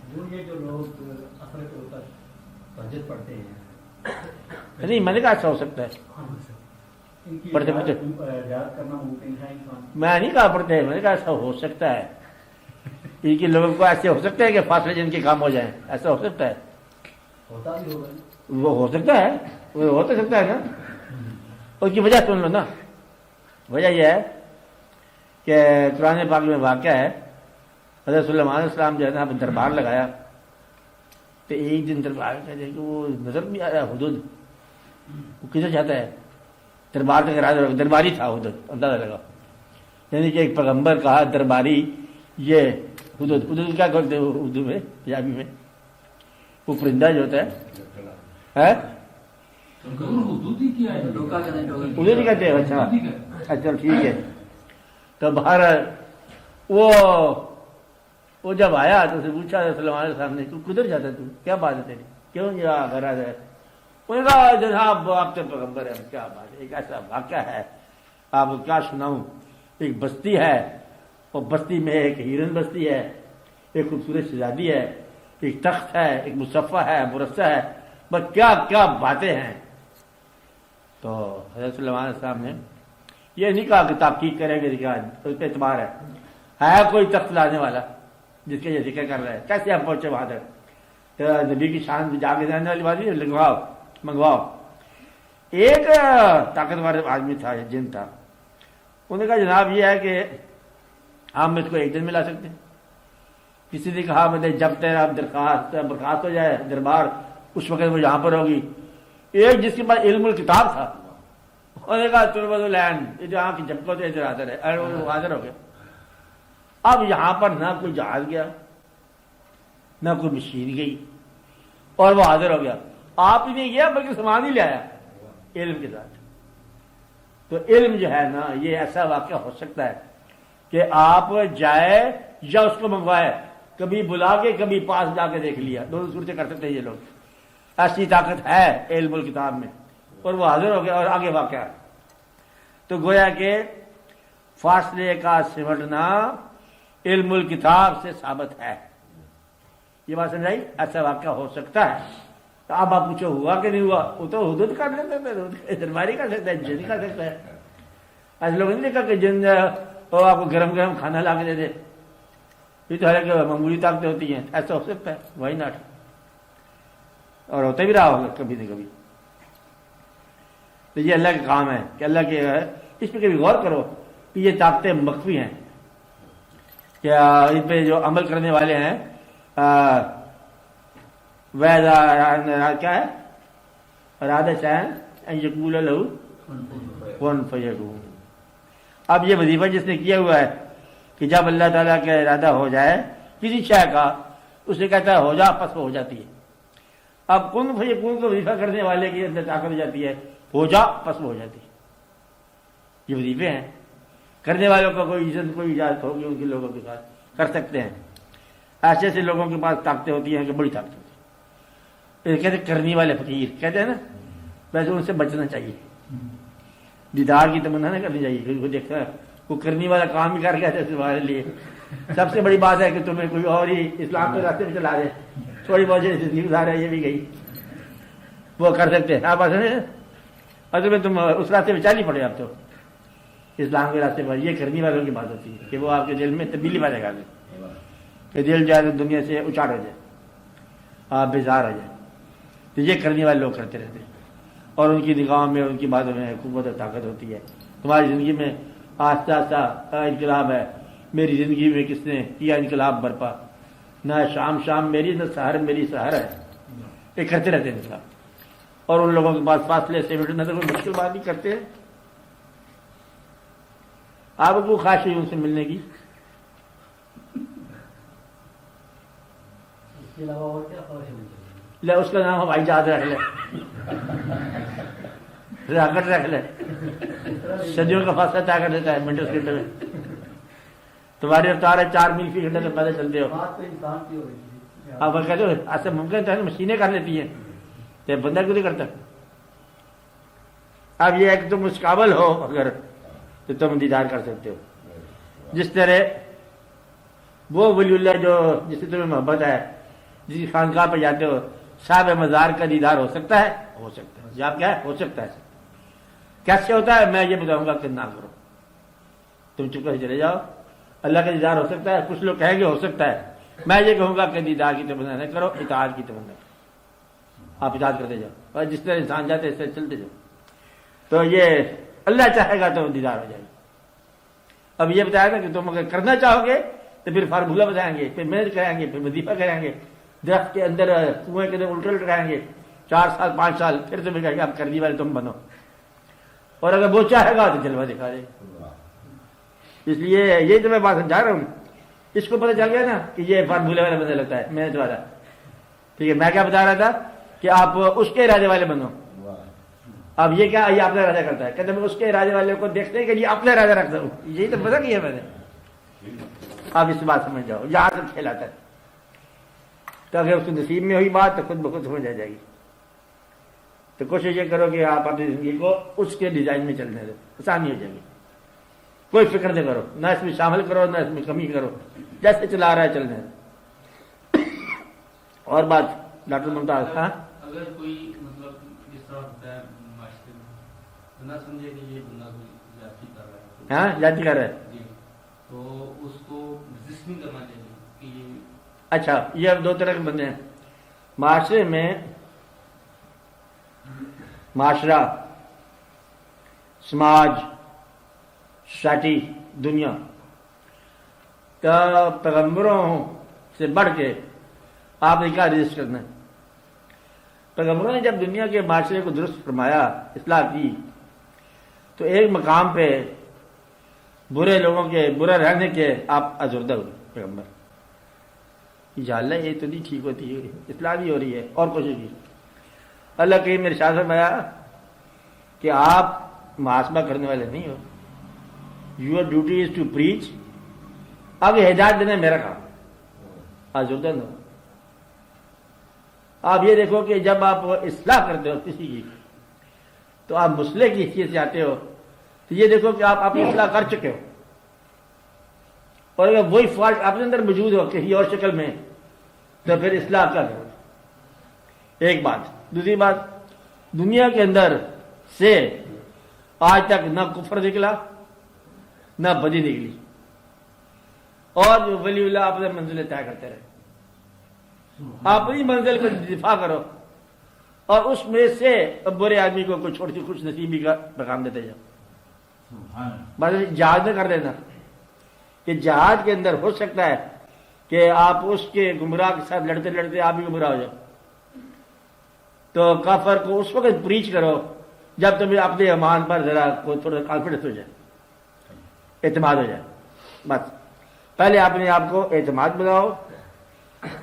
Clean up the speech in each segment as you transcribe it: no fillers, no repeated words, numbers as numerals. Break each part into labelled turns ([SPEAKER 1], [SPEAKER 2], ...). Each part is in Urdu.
[SPEAKER 1] یہ جو لوگ اثر کے اوپر تہجد پڑھتے ہیں
[SPEAKER 2] نہیں، میں نے کہا ایسا ہو سکتا ہے.
[SPEAKER 1] ان کی
[SPEAKER 2] پڑھتے پڑھتے
[SPEAKER 1] رعایت کرنا ممکن ہے انسان.
[SPEAKER 2] میں نہیں کہا پڑھتے ہیں، میں نے کہا ایسا ہو سکتا ہے. ان کے لوگوں کو ایسے ہو سکتا ہے کہ فاصلے جن کے کام ہو جائیں، ایسا ہو سکتا ہے.
[SPEAKER 1] ہوتا بھی ہوگا.
[SPEAKER 2] وہ ہو سکتا ہے، وہ ہو تو سکتا ہے نا. اس کی وجہ سن لو نا. وجہ یہ ہے کہ قرآن پاک میں واقعہ ہے، حضرت سلیمان علیہ السلام جو ہے نا دربار لگایا، تو ایک دن دربار کہ وہ نظر نہیں آ رہا حدود، وہ کدھر جاتا ہے. دربار تک درباری تھا حدود، اندازہ لگا. یعنی کہ ایک پیغمبر کہا درباری یہ حدود کیا کرتے ہیں اردو میں پنجابی میں؟ وہ پرندہ جو ہوتا ہے حدود ہی کہتے ہیں. اچھا اچھا ٹھیک ہے. تو باہر وہ جب آیا تو اسے پوچھا سلیمان علیہ السلام نے تو کدھر جاتا ہے، تو کیا بات ہے تیری، کیوں یہاں گھر آ جائے؟ انہوں نے کہا جناب آپ تو پیغمبر ہیں. کیا بات ہے، ایک ایسا واقعہ ہے آپ کو کیا سناؤں. ایک بستی ہے، اور بستی میں ایک ہیرن بستی ہے، ایک خوبصورت شہزادی ہے، ایک تخت ہے، ایک مصفہ ہے، مرصع ہے، بس کیا کیا باتیں ہیں. تو حضرت سلیمان علیہ السلام نے یہ نہیں کہا کہ تحقیق کریں گے، اس پہ اعتبار ہے کوئی تخت لانے والا جس کا یہ ذکر کر رہا ہے، کیسے ہم پہنچے وہاں تک. نبی کی شان جا کے جانے والی بات لگواؤ منگواؤ. ایک طاقتور آدمی تھا، جن تھا، انہوں نے کہا جناب یہ ہے کہ ہم اس کو ایک دن میں لا سکتے ہیں. کسی نے کہا مجھے جب تیرا برخاست ہو جائے دربار اس وقت وہ یہاں پر ہوگی. ایک جس کے پاس علم الکتاب تھا، انہوں نے کہا طلبۃ العلم، یہ جو یہاں کی جبکوں سے ادھر حاضر ہے، وہ حاضر ہو گیا. اب یہاں پر نہ کوئی جہاز گیا، نہ کوئی مشین گئی، اور وہ حاضر ہو گیا. آپ ہی نہیں گیا بلکہ سامان ہی لے آیا علم کے ساتھ. تو علم جو ہے نا، یہ ایسا واقعہ ہو سکتا ہے کہ آپ جائے یا اس کو منگوائے، کبھی بلا کے کبھی پاس جا کے دیکھ لیا، دونوں صورتیں کر سکتے ہیں یہ لوگ. ایسی طاقت ہے علم الکتاب میں، اور وہ حاضر ہو گیا اور آگے واقعہ. تو گویا کہ فاصلے کا سمٹنا علم الکتاب سے ثابت ہے. یہ بات سمجھائی؟ ایسا واقعہ ہو سکتا ہے. تو اب آپ پوچھو ہوا کہ نہیں ہوا، وہ تو حدود کر لیتے تھے، درباری کر سکتا ہے، جن کر سکتا ہے. ایسے لوگ نہیں دیکھا کہ جن وہ آپ کو گرم گرم کھانا لا کے دے دے. یہ تو ہے کہ معمولی طاقتیں ہوتی ہیں. ایسا ہو سکتا ہے، وائی ناٹ. اور ہوتا بھی رہا ہوگا کبھی نہ کبھی. تو یہ اللہ کا کام ہے کہ اللہ کے اس پہ کبھی غور کرو کہ یہ طاقتیں مخفی ہیں، کیا ان پہ جو عمل کرنے والے ہیں کیا ہے ارادہ چاہیں یقول لہو کن فیکون. اب یہ وظیفہ جس نے کیا ہوا ہے کہ جب اللہ تعالیٰ کا ارادہ ہو جائے کسی شے کا، اسے کہتا ہے ہو جا، پس ہو جاتی ہے. اب کن فیکون کو وظیفہ کرنے والے کی اندر طاقت ہو جاتی ہے، ہو جا پس ہو جاتی ہے. یہ وظیفے ہیں. کرنے والوں کا کوئی عزت کوئی اجازت ہوگی ان کے لوگوں کے ساتھ کر سکتے ہیں. ایسے ایسے لوگوں کے پاس طاقتیں ہوتی ہیں کہ بڑی طاقت ہوتی ہے. کہتے ہیں کرنی والے فقیر کہتے ہیں نا، ویسے ان سے بچنا چاہیے. دیدار کی تمنا نہ کرنی چاہیے. وہ دیکھتا ہے وہ کرنی والا کام بھی کر گیا تھا تمہارے لیے. سب سے بڑی بات ہے کہ تمہیں کوئی اور ہی اسلام کے راستے پہ چلا دے، تھوڑی بہت زندگی گزارا یہ بھی گئی، وہ کر سکتے ہیں. آپ اور تم اس راستے پہ چل ہی پڑے. آپ تو اسلام کے راستے پر یہ کرنی والوں کی بات ہوتی ہے کہ وہ آپ کے دل میں تبدیلی پیدا کر دیں کہ دل جو ہے دنیا سے اچاڑ ہو جائے، آپ بیزار ہو جائے. تو یہ کرنے والے لوگ کرتے رہتے ہیں، اور ان کی نگاہوں میں ان کی باتوں میں قوت اور طاقت ہوتی ہے. تمہاری زندگی میں آہستہ آہستہ انقلاب ہے. میری زندگی میں کس نے کیا انقلاب برپا؟ نہ شام میری، نہ سحر میری سحر ہے. یہ کرتے رہتے ہیں انقلاب. اور ان لوگوں کے پاس فاصلے سے مٹنا تو کوئی مشکل بات نہیں کرتے ہیں. آپ کو خواہش ہے ان سے ملنے کی؟
[SPEAKER 1] اس کے علاوہ اور کیا خواہش ہے؟
[SPEAKER 2] لے اس کا نام ہوائی جہاز رکھ لے، راکٹ رکھ لے. صدیوں کا فاصلہ طے کر دیتا ہے منٹوں سیکنڈ میں. تمہاری رفتار ہے 4 میل فی گھنٹے سے پہلے چلتے ہو.
[SPEAKER 1] بات تو انسان کی ہو رہی ہے.
[SPEAKER 2] آپ کہتے ہو ایسا ممکن ہے مشینیں کر لیتی ہیں، تو بندہ کیوں نہیں کرتا؟ اب یہ ہے کہ تم اس قابل ہو اگر تو تم دیدار کر سکتے ہو. جس طرح وہ ولی اللہ جو جس سے تمہیں محبت ہے جس خانقاہ پہ جاتے ہو صاحب مزار کا دیدار ہو سکتا ہے؟ ہو سکتا ہے. جب کیا ہے ہو سکتا ہے. کیسے ہوتا ہے میں یہ بتاؤں گا کہ نہ کرو، تم چپ کر چلے جاؤ. اللہ کا دیدار ہو سکتا ہے، کچھ لوگ کہیں گے ہو سکتا ہے، میں یہ کہوں گا کہ دیدار کی تمنا نہ کرو، اطاعت کی تمنا کرو. آپ اطاعت کرتے جاؤ، اور جس طرح انسان جاتے ہیں اس طرح چلتے جاؤ. تو یہ اللہ چاہے گا تو دیدار ہو جائے گا. اب یہ بتایا تھا کہ تم اگر کرنا چاہو گے تو پھر فارمولہ بتائیں گے، پھر محنت کریں گے، پھر وظیفہ کریں گے، درخت کے اندر کنویں کے اندر الٹے الٹے رہیں گے 4 سال 5 سال، پھر تمہیں کہیں گے اب کرنی والے تم بنو. اور اگر وہ چاہے گا تو جلوہ دکھا دے. اس لیے یہی تو میں بات سمجھا رہا ہوں. اس کو پتہ چل گیا نا کہ یہ فارمولہ والا بندہ لگتا ہے محنت والا. ٹھیک ہے، میں کیا بتا رہا تھا کہ آپ اس کے ارادے والے بنو. اب یہ کیا یہ اپنا ارادہ کرتا ہے، کہتے ہیں اس کے ارادے والے کو دیکھتے ہیں کہ یہ اپنا ارادہ رکھتا ہوں. یہی تو پتہ کیا میں نے. آپ اس بات سمجھ جاؤ، یہاں سے کھیل آتا ہے. تو اگر اس کے نصیب میں ہوئی بات تو خود بخود سمجھ آ جائے گی. تو کوشش یہ کرو کہ آپ اپنی زندگی کو اس کے ڈیزائن میں چلنے دو، آسانی ہو جائے گی. کوئی فکر نہ کرو، نہ اس میں شامل کرو نہ اس میں کمی کرو، جیسے چلا رہا ہے چلنے دو. اور بات ڈاکٹر ممتاز. ہاں
[SPEAKER 1] اگر کوئی مطلب اس طرح ہوتا ہے معاشرے میں تو نہ سمجھے کہ یہ بندہ کوئی زیادتی کر رہا ہے،
[SPEAKER 2] ہاں جاتی کر رہا ہے
[SPEAKER 1] جی، تو اس کو رجسٹ نہیں کرنا چاہیے کہ یہ
[SPEAKER 2] اچھا. یہ اب 2 طرح کے بندے ہیں معاشرے میں. معاشرہ، سماج، سوسائٹی، دنیا کا پیغمبروں سے بڑھ کے آپ نے کیا رجسٹ کرنا ہے. پیغمبروں نے جب دنیا کے معاشرے کو درست فرمایا، اصلاح کی، تو ایک مقام پہ برے لوگوں کے برا رہنے کے آپ آزردہ ہوئے. پیغمبر یا اللہ یہ تو نہیں ٹھیک ہوتی ہے، اصلاح بھی ہو رہی ہے، اور کوشش کی. اللہ کریم نے ارشاد فرمایا کہ آپ محاسبہ کرنے والے نہیں ہو. Your duty is to preach. اب ہدایت دینا میرا کام، آزردہ نہ ہو. آپ یہ دیکھو کہ جب آپ اصلاح کرتے ہو کسی کی تو آپ مصلح کی حیثیت سے آتے ہو، تو یہ دیکھو کہ آپ اپنی اصلاح کر چکے ہو. اور اگر وہی فالٹ اپنے اندر موجود ہو کسی اور شکل میں تو پھر اصلاح کا کرو. ایک بات. دوسری بات، دنیا کے اندر سے آج تک نہ کفر نکلا نہ بدی نکلی، اور جو ولی اللہ اپنے منزلیں طے کرتے رہے. اپنی منزل کو دفاع کرو اور اس میں سے برے آدمی کو کوئی چھوٹی خوش نصیبی کا پیغام دیتے جاؤ. بس جہاد نہ کر دینا کہ جہاد کے اندر ہو سکتا ہے کہ آپ اس کے گمراہ کے ساتھ لڑتے لڑتے آپ بھی گمراہ ہو جاؤ. تو کافر کو اس وقت پریچ کرو جب تمہیں اپنے ایمان پر ذرا تھوڑا کانفیڈنس ہو جائے، اعتماد ہو جائے. بس پہلے اپنے آپ کو اعتماد بناؤ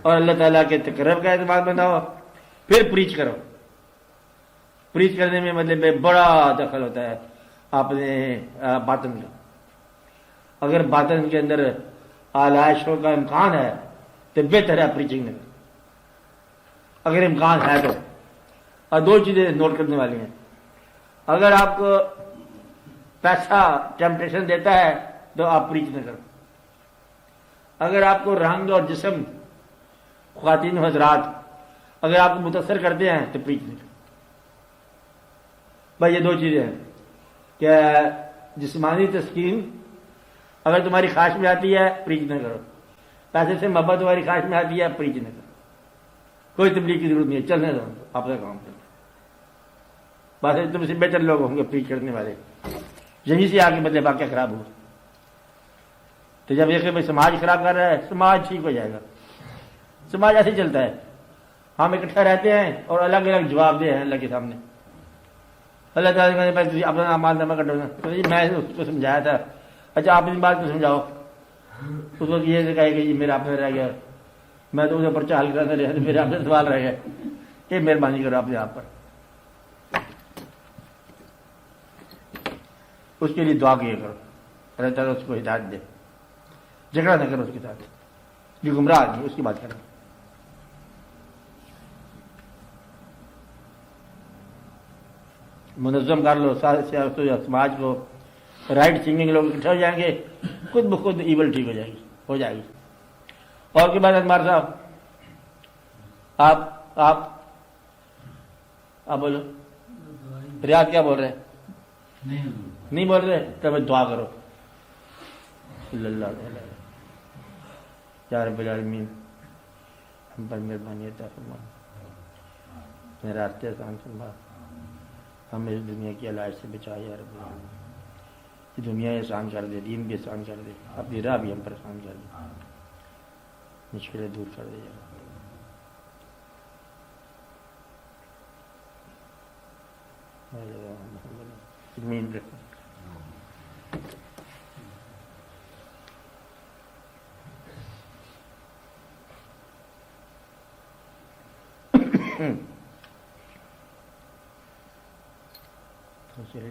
[SPEAKER 2] اور اللہ تعالیٰ کے تقرب کا اعتماد بناؤ، پھر پریچ کرو. پریچ کرنے میں مطلب بڑا دخل ہوتا ہے اپنے باطن کا. اگر باطن کے اندر آلائشوں کا امکان ہے تو بہتر ہے پریچنگ میں. اگر امکان ہے تو. اور 2 چیزیں نوٹ کرنے والی ہیں. اگر آپ کو پیسہ ٹیمپٹیشن دیتا ہے تو آپ پریچ نہ کرو. اگر آپ کو رنگ اور جسم، خواتین و حضرات اگر آپ کو متاثر کرتے ہیں تو پریچ نہ کرو. بھائی یہ 2 چیزیں ہیں کہ جسمانی تسکین اگر تمہاری خواہش میں آتی ہے پریچ نہ کرو. پیسے سے محبت تمہاری خواہش میں آتی ہے پریچ نہ کرو. کوئی تبلیغ کی ضرورت نہیں ہے، چلنے دو اپنا کام کرو. بس تم سے بہتر لوگ ہوں گے پریچ کرنے والے. یہیں سے آگے مطلب واقعہ خراب ہو. تو جب دیکھیں بھائی سماج خراب کر رہا ہے، سماج ٹھیک ہو جائے گا. سماج ایسے چلتا ہے، ہم اکٹھا رہتے ہیں اور الگ الگ جواب دے ہیں اللہ کے سامنے. اللہ تعالیٰ نے پہلے اپنا اعمال نامہ کٹو نا. میں اس کو سمجھایا تھا، اچھا آپ اس بات کو سمجھاؤ. اس وقت یہ کہے کہ جی میرا اپنا رہ گیا، میں تو اسے پرچہ حل کرنا رہا، میرے اپنے سوال رہ گئے. یہ مہربانی کرو اپنے آپ پر. اس کے لیے دعا کیا کرو، اللہ تعالیٰ اس کو ہدایت دے. جھگڑا نہ کرو اس کے ساتھ، جو گمراہ آدمی اس کی بات کرو. منظم کر لو سماج کو. رائٹ تھنکنگ لوگ اکٹھے ہو جائیں گے، خود بخود ایول ٹھیک ہو جائے گی. اور کے بعد ادمار صاحب آپ بولو، ریاض کیا بول رہے ہیں؟ نہیں بول رہے؟ تب دعا کرو صلی اللہ علیہ وسلم، یا رب العالمین ہم پر مہربانی عطا فرما، میرے راستے آسان فرما، ہمیں اس دنیا کی علاج سے بچا یا رب العالمین، یہ دنیا آسان کر دے، دین بھی آسان کر دے، اپنی راہ بھی ہم پر آسان کر دے، مشکلیں دور کر دے یا رب۔ زمین رکھو۔ چلیے